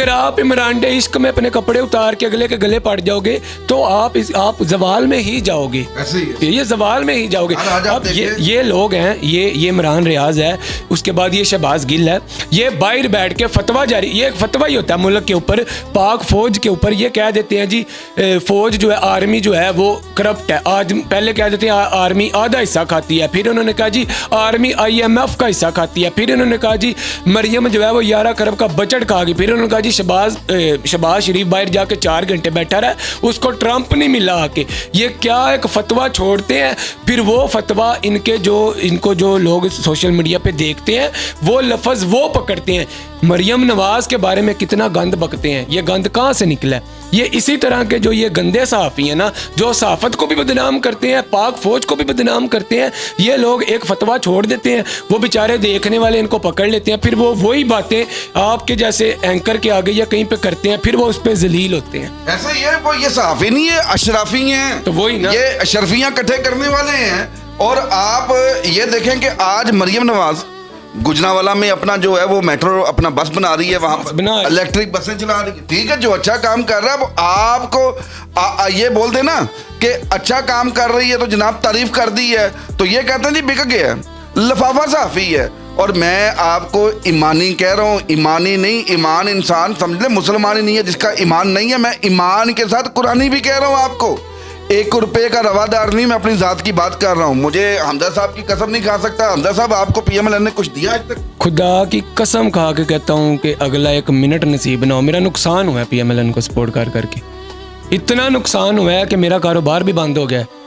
अगर आप इमरान डे इश्क में अपने कपड़े उतार के अगले के गले पड़ जाओगे तो आप जवाल में ही जाओगे, ऐसे ही ये जवाल में ही जाओगे। अब ये लोग हैं, ये इमरान रियाज है, उसके बाद ये शहबाज गिल है, ये बाहर बैठ के फतवा जारी, ये एक फतवा ही होता है मुल्क के ऊपर, पाक फौज के ऊपर। ये कह देते हैं जी फौज जो है, आर्मी जो है वो करप्ट है। आज पहले कह देते हैं आर्मी आधा हिस्सा खाती है, फिर उन्होंने कहा जी आर्मी IMF का हिस्सा खाती है, फिर उन्होंने कहा जी मरियम जो है वो 11 खरब का बजट खा गई, फिर उन्होंने कहा जी शहबाज शरीफ बाहर जाके 4 घंटे बैठा रहा, उसको ट्रंप नहीं मिला आके। ये क्या एक फतवा छोड़ते हैं, फिर वो फतवा इनको जो लोग सोशल मीडिया पे देखते हैं वो लफ्ज़ वो पकड़ते हैं। मरियम नवाज के बारे में कितना गंद बकते हैं, ये गंद कहाँ से निकला है? ये इसी तरह के जो ये गंदे सहाफ़ी हैं ना, जो सहाफ़त को भी बदनाम करते हैं, पाक फौज को भी बदनाम करते हैं, ये लोग एक फतवा छोड़ देते हैं, वो बेचारे देखने वाले इनको पकड़ लेते हैं, फिर वो वही बातें आपके जैसे एंकर के आगे या कहीं पे करते हैं, फिर वो उस पर जलील होते हैं। ऐसा ही है, वो ये सहाफ़ी नहीं है, अशराफी हैं, तो वही ना, ये अशरफियाँ इकट्ठे करने वाले हैं। और आप ये देखें कि आज मरियम नवाज गुजरांवाला में अपना जो है वो मेट्रो अपना बस बना रही है, वहाँ इलेक्ट्रिक बसें चला रही है, ठीक है, जो अच्छा काम कर रहा है वो आपको ये बोल देना कि अच्छा काम कर रही है तो जनाब तारीफ कर दी है, तो ये कहते हैं जी बिक गया, लफाफा साफ़ी है। और मैं आपको ईमानी कह रहा हूँ, ईमानी नहीं, ईमान इंसान समझ ले, मुसलमान ही नहीं है जिसका ईमान नहीं है। मैं ईमान के साथ कुरानी भी कह रहा हूँ आपको, 1 रुपये का रवादार नहीं, मैं अपनी ज़ात की बात कर रहा हूँ। मुझे हमजा साहब की कसम नहीं खा सकता, हमजा साहब आपको PMLN ने कुछ दिया आज तक? खुदा की कसम खा के कहता हूँ कि अगला 1 मिनट नसीब ना हो। मेरा नुकसान हुआ है PMLN को सपोर्ट करके, इतना नुकसान हुआ है कि मेरा कारोबार भी बंद हो गया है।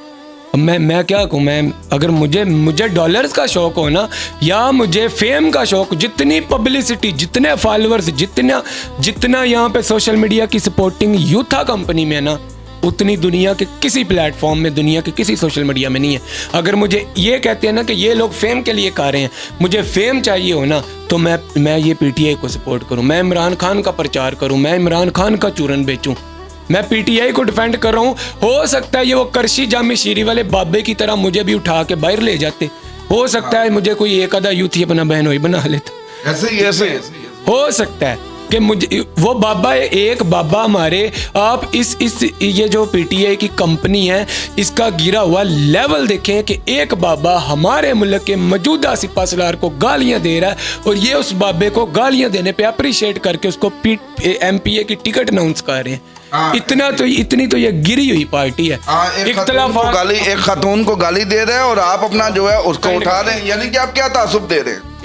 मैं क्या कहूँ, अगर मुझे डॉलर्स का शौक हो ना, या मुझे फेम का शौक, जितनी पब्लिसिटी, जितने फॉलोअर्स, जितना यहाँ पे सोशल मीडिया की सपोर्टिंग यूथा कंपनी में है ना, उतनी दुनिया के किसी प्लेटफॉर्म में, दुनिया के किसी सोशल मीडिया में नहीं है। अगर मुझे ये कहते हैं ना कि ये लोग फेम के लिए खा रहे हैं, मुझे फेम चाहिए हो ना, तो मैं ये PTI को सपोर्ट करूं, मैं इमरान खान का प्रचार करूं, मैं इमरान खान का चूरन बेचूं, मैं PTI को डिफेंड कर रहा हूं। हो सकता है ये वो करशी जामी शीरी वाले बाबे की तरह मुझे भी उठा के बाहर ले जाते, हो सकता है मुझे कोई एक आधा यूथी अपना बहन वही बना लेता, ऐसे हो सकता है कि मुझे वो बाबा, एक बाबा हमारे, आप इस ये जो PTI की कंपनी है इसका गिरा हुआ लेवल देखें कि एक बाबा हमारे मुल्क के मौजूदा सिपा सलार को गालियां दे रहा है, और ये उस बाबे को गालियां देने पे अप्रिशिएट करके उसको MPA की टिकट अनाउंस कर रहे हैं। इतनी तो ये गिरी हुई पार्टी है। एक खातून को गाली दे रहे हैं और आप अपना जो है उसको उठा रहे हैं, यानी कि आप क्या तासुब दे रहे हैं?